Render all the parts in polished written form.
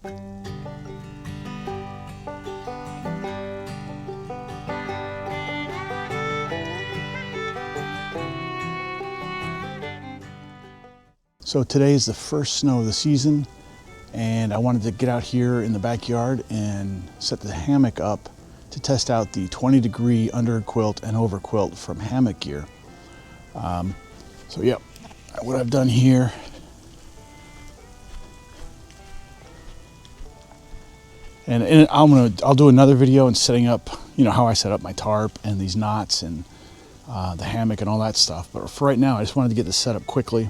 So today is the first snow of the season, and I wanted to get out here in the backyard and set the hammock up to test out the 20-degree under quilt and over quilt from Hammock Gear. So yeah, what I've done here, and I'll do another video in setting up, you know, how I set up my tarp and these knots and the hammock and all that stuff. But for right now, I just wanted to get this set up quickly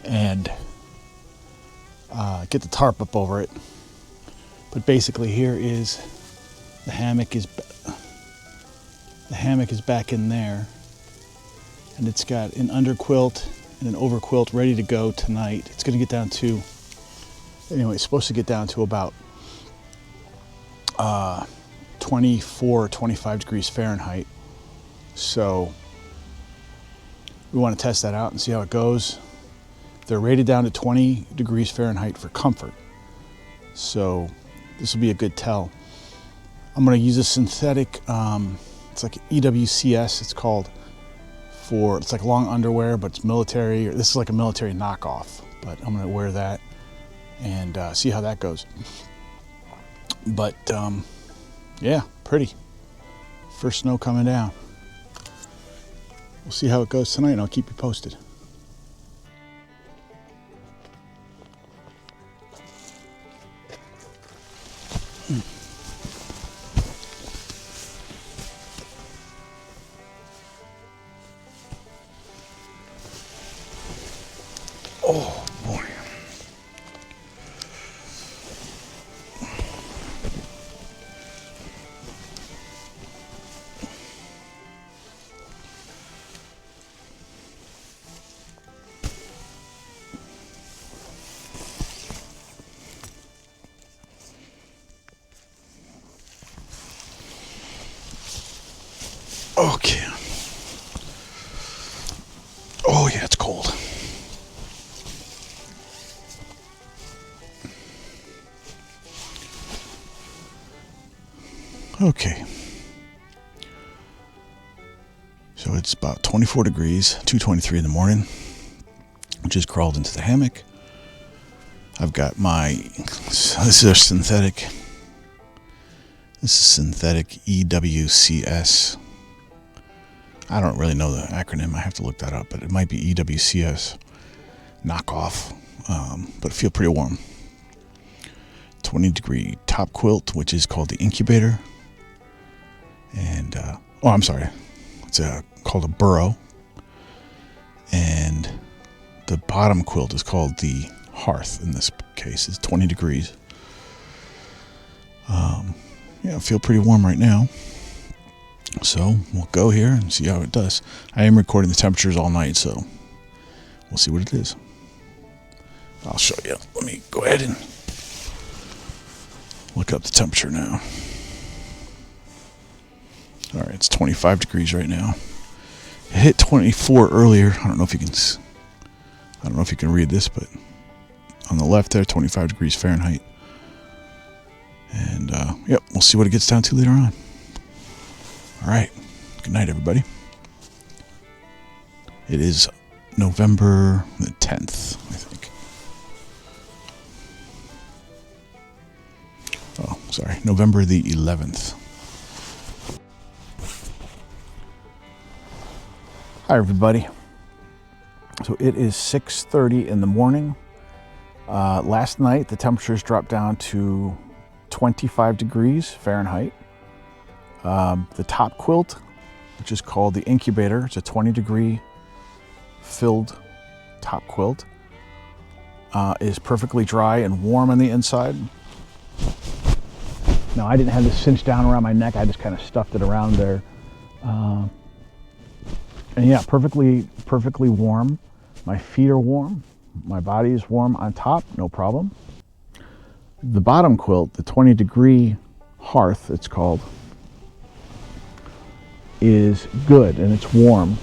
and get the tarp up over it. But basically, here is the hammock is back in there, and it's got an under quilt and an over quilt ready to go tonight. It's going to get down to, anyway, it's supposed to get down to about 24, 25 degrees Fahrenheit. So we want to test that out and see how it goes. They're rated down to 20 degrees Fahrenheit for comfort. So this will be a good tell. I'm going to use a synthetic, it's like EWCS, it's called, it's like long underwear, but it's military. This is like a military knockoff, but I'm going to wear that and see how that goes. But yeah, pretty. First snow coming down. We'll see how it goes tonight, and I'll keep you posted. Oh boy. Okay. Oh yeah, it's cold. Okay. So it's about 24 degrees, 2:23 in the morning. Just crawled into the hammock. I've got my, this is a synthetic, EWCS. I don't really know the acronym. I have to look that up, but it might be EWCS knockoff, but feel pretty warm. 20-degree top quilt, which is called the incubator. And, oh, I'm sorry. It's called a Burrow. And the bottom quilt is called the Hearth. In this case, it's 20 degrees. Yeah, I feel pretty warm right now. So we'll go here and see how it does. I am recording the temperatures all night, so we'll see what it is. I'll show you. Let me go ahead and look up the temperature now. All right, it's 25 degrees right now. It hit 24 earlier. I don't know if you can read this, but on the left there, 25 degrees Fahrenheit. And yep, we'll see what it gets down to later on. All right, good night, everybody. It is November the 10th, I think. Oh, sorry, November the 11th. Hi, everybody. So it is 6:30 in the morning. Last night, the temperatures dropped down to 25 degrees Fahrenheit. The top quilt, which is called the incubator, it's a 20-degree filled top quilt, is perfectly dry and warm on the inside. Now, I didn't have this cinched down around my neck. I just kind of stuffed it around there. And yeah, perfectly warm. My feet are warm. My body is warm on top, no problem. The bottom quilt, the 20-degree Hearth, it's called, is good and it's warm.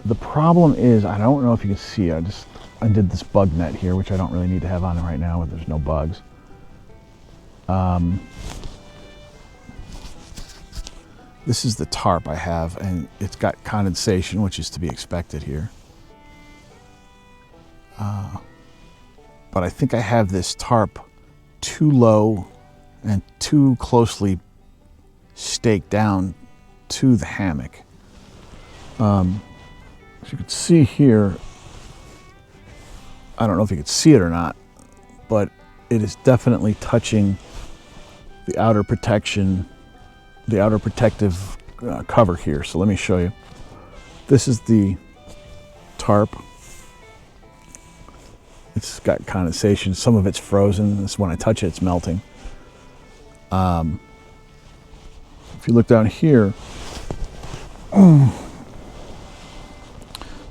The problem is, I don't know if you can see, I did this bug net here, which I don't really need to have on right now, but there's no bugs. This is the tarp I have, and it's got condensation, which is to be expected here. But I think I have this tarp too low and too closely staked down to the hammock. As you can see here, I don't know if you can see it or not, but it is definitely touching the outer protection, the outer protective cover here. So let me show you. This is the tarp. It's got condensation. Some of it's frozen. This, when I touch it, it's melting. If you look down here,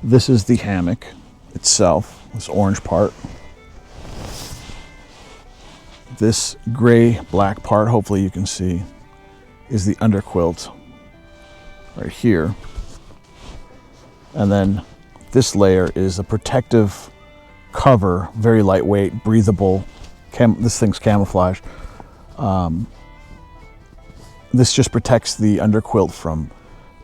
this is the hammock itself, this orange part. This gray black part, hopefully you can see, is the under quilt right here. And then this layer is a protective cover, very lightweight, breathable. This thing's camouflage. This just protects the under quilt from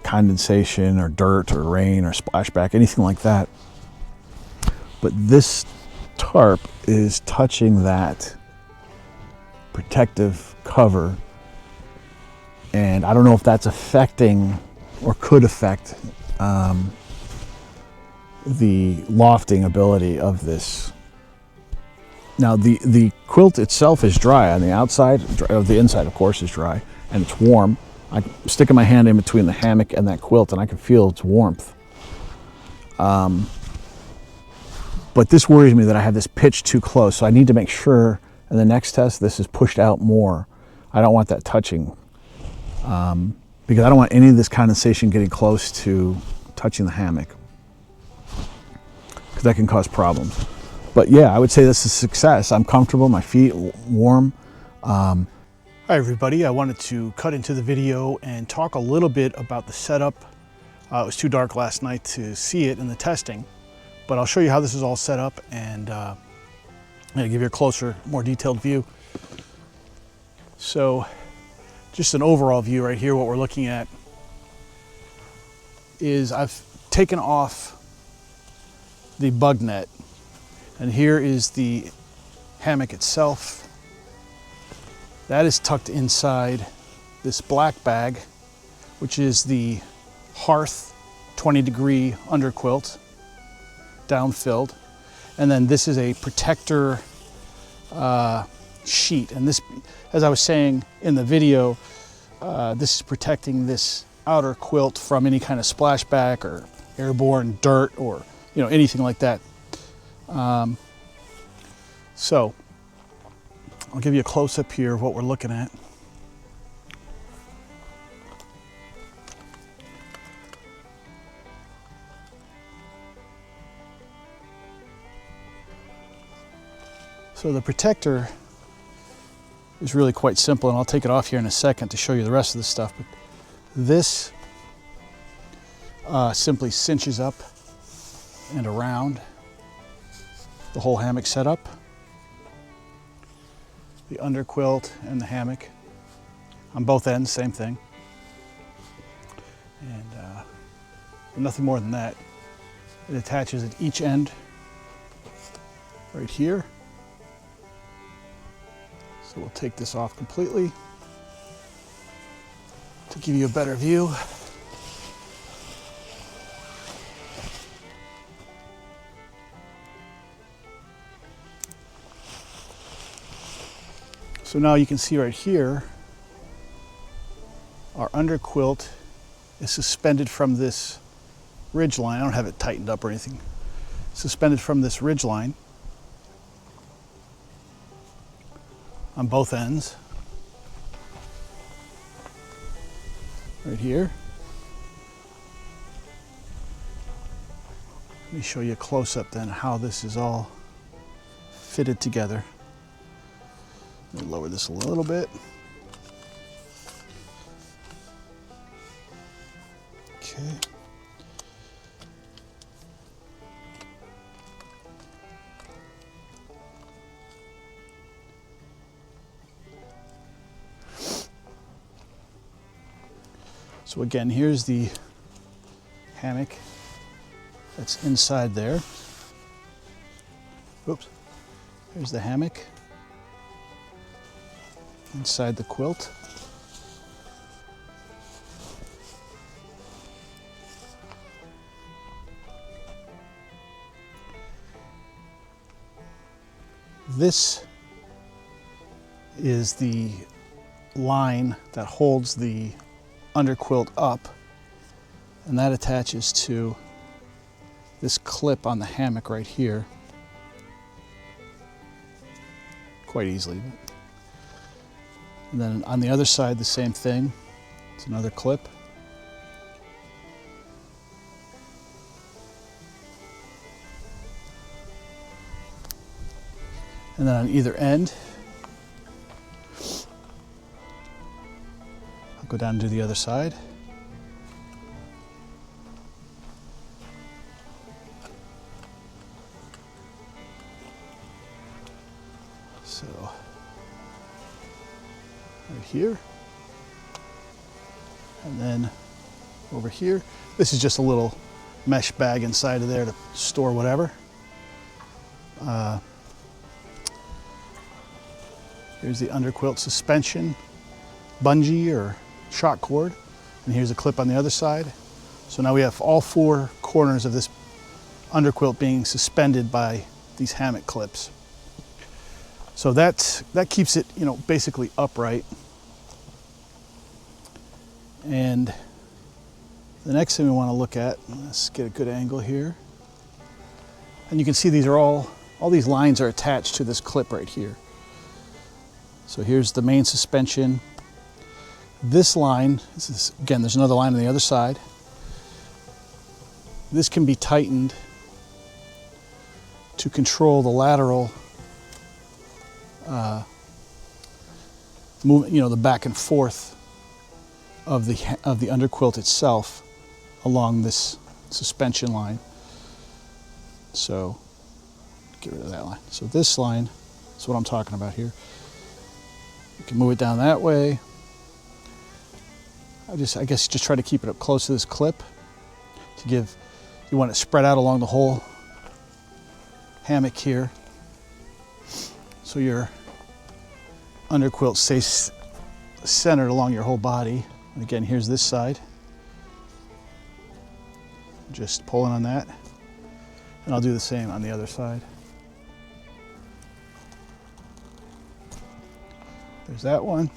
condensation or dirt or rain or splashback, anything like that. But this tarp is touching that protective cover, and I don't know if that's affecting or could affect the lofting ability of this. Now the quilt itself is dry on the outside, the inside of course is dry, and it's warm. I'm sticking my hand in between the hammock and that quilt and I can feel its warmth. But this worries me that I have this pitch too close, so I need to make sure in the next test this is pushed out more. I don't want that touching, because I don't want any of this condensation getting close to touching the hammock, because that can cause problems. But yeah, I would say this is a success. I'm comfortable, my feet warm. Hi everybody, I wanted to cut into the video and talk a little bit about the setup. It was too dark last night to see it in the testing, but I'll show you how this is all set up, and I'm going to give you a closer, more detailed view. So just an overall view right here. What we're looking at is I've taken off the bug net, and here is the hammock itself. That is tucked inside this black bag, which is the Hearth 20-degree underquilt, down-filled. And then this is a protector sheet. And this, as I was saying in the video, this is protecting this outer quilt from any kind of splashback or airborne dirt or anything like that. So I'll give you a close-up here of what we're looking at. So the protector is really quite simple, and I'll take it off here in a second to show you the rest of the stuff. But this simply cinches up and around the whole hammock setup. The underquilt and the hammock on both ends, same thing. And nothing more than that. It attaches at each end right here. So we'll take this off completely to give you a better view. So now you can see right here, our underquilt is suspended from this ridge line. I don't have it tightened up or anything. Suspended from this ridge line on both ends. Right here. Let me show you a close-up then how this is all fitted together. Let me lower this a little bit. Okay. So again, here's the hammock that's inside there. Oops. Here's the hammock inside the quilt. This is the line that holds the underquilt up, and that attaches to this clip on the hammock right here quite easily. And then on the other side, the same thing. It's another clip. And then on either end, I'll go down and do the other side. So, right here, and then over here. This is just a little mesh bag inside of there to store whatever. Here's the underquilt suspension bungee or shock cord, and here's a clip on the other side. So now we have all four corners of this underquilt being suspended by these hammock clips. So that keeps it, you know, basically upright. And the next thing we want to look at, let's get a good angle here. And you can see these are all these lines are attached to this clip right here. So here's the main suspension. This line, again, there's another line on the other side. This can be tightened to control the lateral movement, you know, the back and forth of the underquilt itself along this suspension line. So get rid of that line. So this line is what I'm talking about here. You can move it down that way. I guess just try to keep it up close to this clip to give, you want it spread out along the whole hammock here. So your underquilt stays centered along your whole body. And again, here's this side. Just pulling on that. And I'll do the same on the other side. There's that one.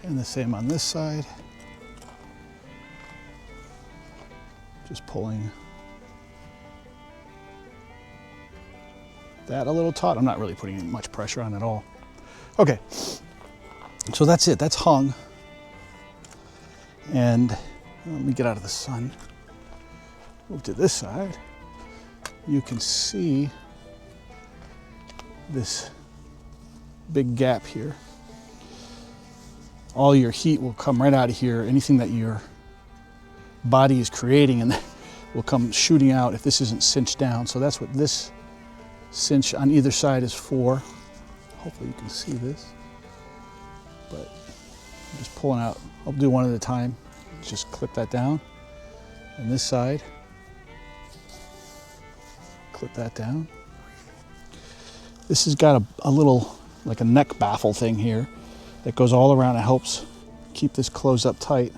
And the same on this side. Just pulling that a little taut. I'm not really putting much pressure on at all. Okay, so that's it. That's hung. And let me get out of the sun. Move to this side. You can see this big gap here. All your heat will come right out of here. Anything that your body is creating and will come shooting out if this isn't cinched down. So that's what this cinch on either side is for. Hopefully you can see this, but I'm just pulling out. I'll do one at a time. Just clip that down. And this side, clip that down. This has got a little, like a neck baffle thing here that goes all around and helps keep this closed up tight.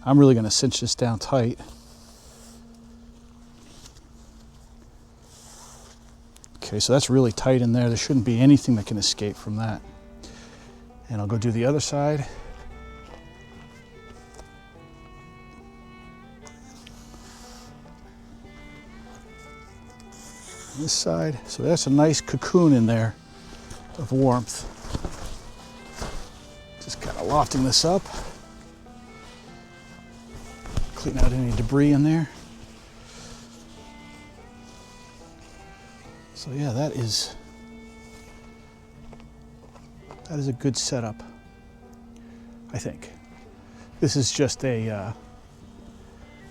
I'm really going to cinch this down tight. Okay, so that's really tight in there. There shouldn't be anything that can escape from that. And I'll go do the other side. This side. So that's a nice cocoon in there of warmth. Just kind of lofting this up. Clean out any debris in there. So yeah, that is a good setup, I think. This is just a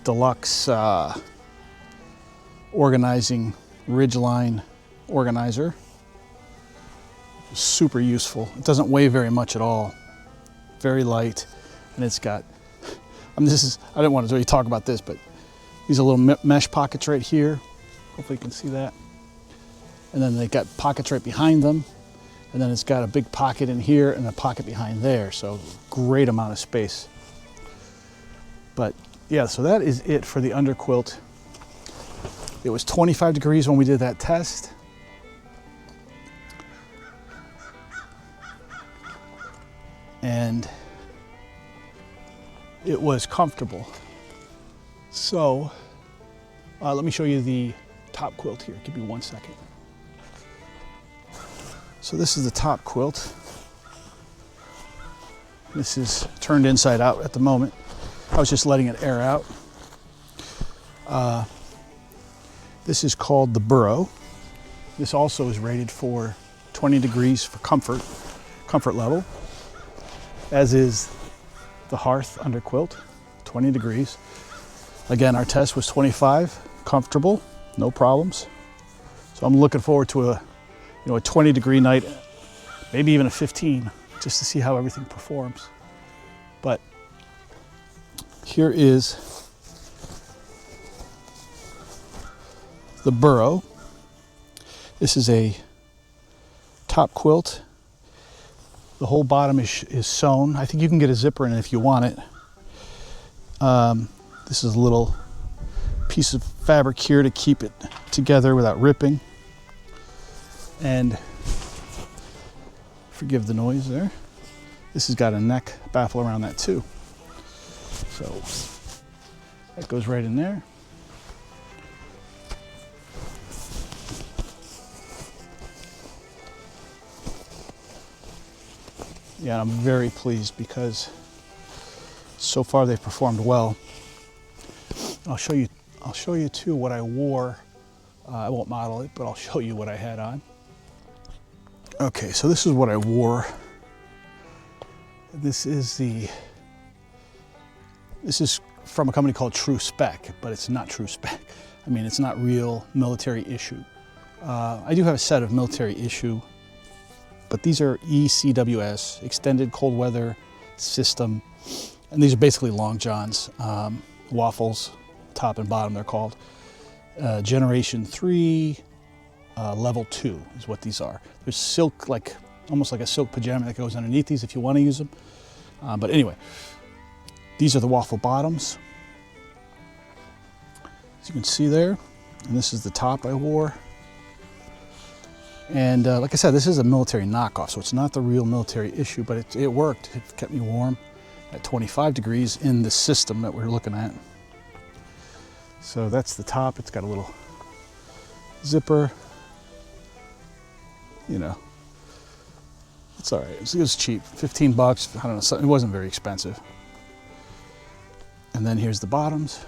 deluxe organizing ridgeline organizer. Super useful. It doesn't weigh very much at all. Very light, and it's got I didn't want to really talk about this, but these are little mesh pockets right here. Hopefully you can see that. And then they got pockets right behind them. And then it's got a big pocket in here and a pocket behind there. So great amount of space. But yeah, so that is it for the under quilt. It was 25 degrees when we did that test. And it was comfortable. So let me show you the top quilt here. Give me 1 second. So this is the top quilt. This is turned inside out at the moment. I was just letting it air out. This is called the Burrow. This also is rated for 20 degrees for comfort level, as is the Hearth under quilt, 20 degrees. Again, our test was 25, comfortable, no problems. So I'm looking forward to a 20 degree night, maybe even a 15, just to see how everything performs. But here is the Burrow. This is a top quilt. The whole bottom is sewn. I think you can get a zipper in it if you want it. This is a little piece of fabric here to keep it together without ripping. And forgive the noise there. This has got a neck baffle around that too. So that goes right in there. Yeah, I'm very pleased because so far they've performed well. I'll show you too what I wore. I won't model it, but I'll show you what I had on. Okay, so this is what I wore. This is from a company called True Spec, but it's not True Spec. I mean, it's not real military issue. I do have a set of military issue, but these are ECWS, Extended Cold Weather System. And these are basically long johns, waffles, top and bottom they're called. Generation 3, level 2 is what these are. There's silk, almost like a silk pajama that goes underneath these if you want to use them. But anyway, these are the waffle bottoms, as you can see there. And this is the top I wore. And like I said, this is a military knockoff, so it's not the real military issue, but it worked. It kept me warm at 25 degrees in the system that we're looking at. So that's the top. It's got a little zipper. You know, it's all right. It was cheap, 15 bucks. I don't know, it wasn't very expensive. And then here's the bottoms.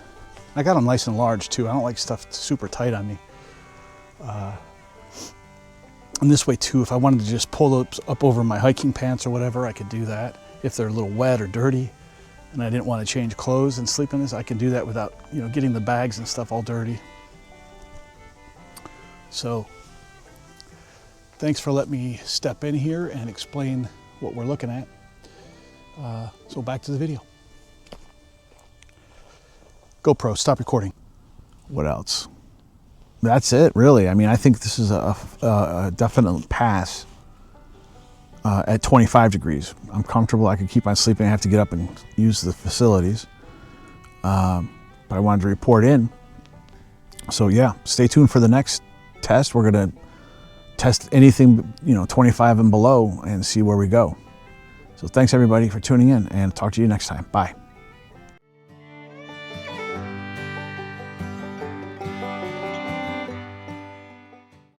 I got them nice and large too. I don't like stuff super tight on me. And this way too, if I wanted to just pull up over my hiking pants or whatever, I could do that. If they're a little wet or dirty and I didn't want to change clothes and sleep in this, I can do that without, getting the bags and stuff all dirty. So thanks for letting me step in here and explain what we're looking at. So back to the video. GoPro, stop recording. What else? That's it, really. I mean, I think this is a definite pass at 25 degrees. I'm comfortable. I can keep on sleeping. I have to get up and use the facilities. But I wanted to report in. So yeah, stay tuned for the next test. We're going to test anything, 25 and below and see where we go. So thanks everybody for tuning in, and talk to you next time. Bye.